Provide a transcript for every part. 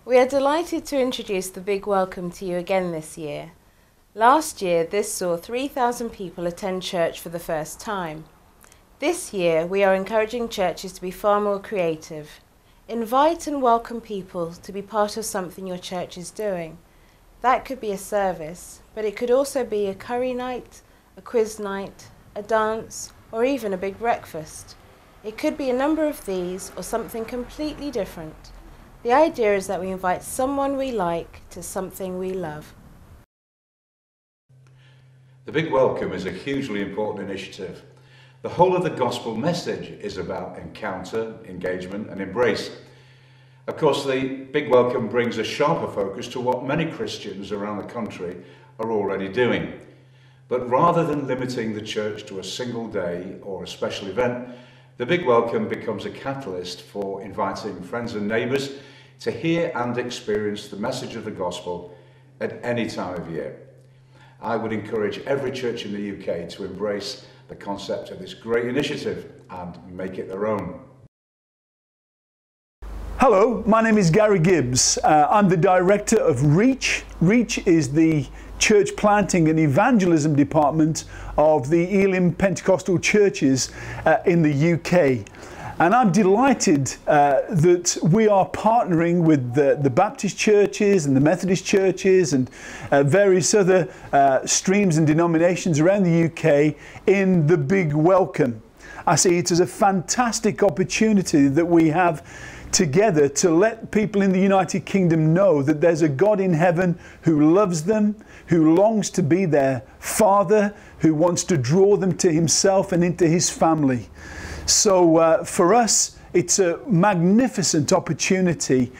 We are delighted to introduce the Big Welcome to you again this year. Last year, this saw 3,000 people attend church for the first time. This year, we are encouraging churches to be far more creative. Invite and welcome people to be part of something your church is doing. That could be a service, but it could also be a curry night, a quiz night, a dance, or even a big breakfast. It could be a number of these or something completely different. The idea is that we invite someone we like to something we love. The Big Welcome is a hugely important initiative. The whole of the gospel message is about encounter, engagement and embrace. Of course, the Big Welcome brings a sharper focus to what many Christians around the country are already doing. But rather than limiting the church to a single day or a special event, the Big Welcome becomes a catalyst for inviting friends and neighbours to hear and experience the message of the gospel at any time of year. I would encourage every church in the UK to embrace the concept of this great initiative and make it their own. Hello, my name is Gary Gibbs. I'm the director of Reach. Reach is the church planting and evangelism department of the Elim Pentecostal churches in the UK. And I'm delighted that we are partnering with the Baptist churches and the Methodist churches and various other streams and denominations around the UK in the Big Welcome. I see it as a fantastic opportunity that we have together to let people in the United Kingdom know that there's a God in heaven who loves them, who longs to be their Father, who wants to draw them to Himself and into His family. So for us, it's a magnificent opportunity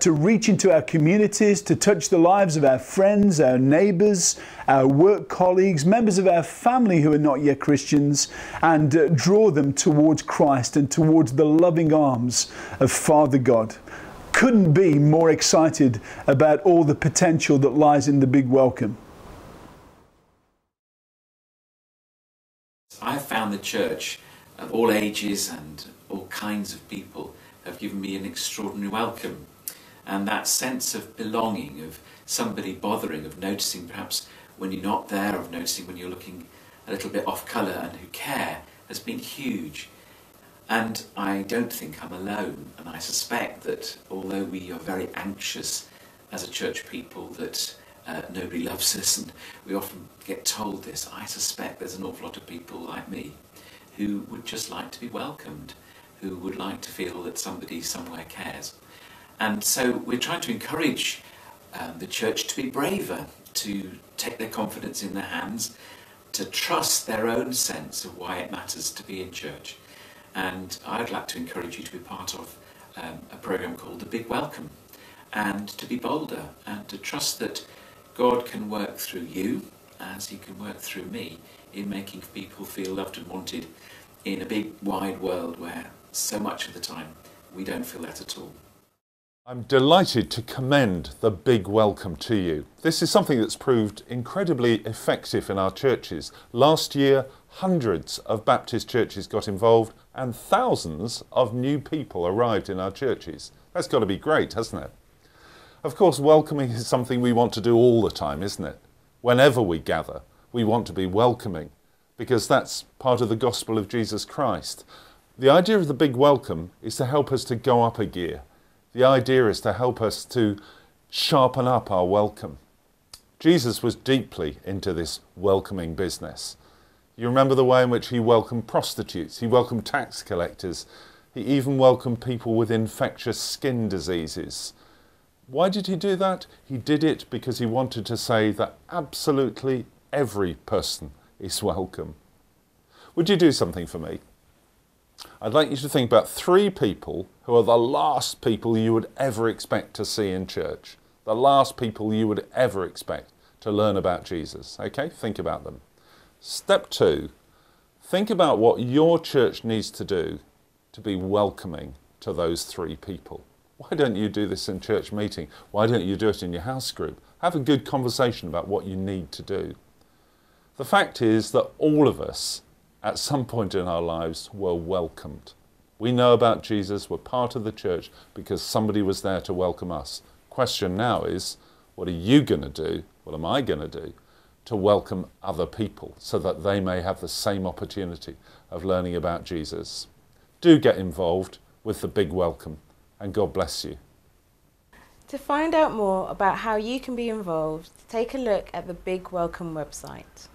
to reach into our communities, to touch the lives of our friends, our neighbours, our work colleagues, members of our family who are not yet Christians, and draw them towards Christ and towards the loving arms of Father God. Couldn't be more excited about all the potential that lies in the Big Welcome. I have found the church of all ages and all kinds of people have given me an extraordinary welcome, and that sense of belonging, of somebody bothering, of noticing perhaps when you're not there, of noticing when you're looking a little bit off colour, and who care, has been huge. And I don't think I'm alone, and I suspect that although we are very anxious as a church people that nobody loves us, and we often get told this, I suspect there's an awful lot of people like me who would just like to be welcomed, who would like to feel that somebody somewhere cares. And so we're trying to encourage the church to be braver, to take their confidence in their hands, to trust their own sense of why it matters to be in church. And I'd like to encourage you to be part of a programme called The Big Welcome, and to be bolder and to trust that God can work through you as He can work through me in making people feel loved and wanted in a big wide world where so much of the time we don't feel that at all. I'm delighted to commend the Big Welcome to you. This is something that's proved incredibly effective in our churches. Last year, hundreds of Baptist churches got involved and thousands of new people arrived in our churches. That's got to be great, hasn't it? Of course, welcoming is something we want to do all the time, isn't it? Whenever we gather, we want to be welcoming, because that's part of the gospel of Jesus Christ. The idea of the Big Welcome is to help us to go up a gear. The idea is to help us to sharpen up our welcome. Jesus was deeply into this welcoming business. You remember the way in which He welcomed prostitutes, He welcomed tax collectors, He even welcomed people with infectious skin diseases. Why did He do that? He did it because He wanted to say that absolutely every person is welcome. Would you do something for me? I'd like you to think about 3 people who are the last people you would ever expect to see in church. The last people you would ever expect to learn about Jesus. Okay, think about them. Step 2, think about what your church needs to do to be welcoming to those 3 people. Why don't you do this in church meeting? Why don't you do it in your house group? Have a good conversation about what you need to do. The fact is that all of us, at some point in our lives, were welcomed. We know about Jesus, we're part of the church because somebody was there to welcome us. question now is, what are you going to do? What am I going to do to welcome other people so that they may have the same opportunity of learning about Jesus? Do get involved with the big welcome, and God bless you. To find out more about how you can be involved, take a look at the Big Welcome website.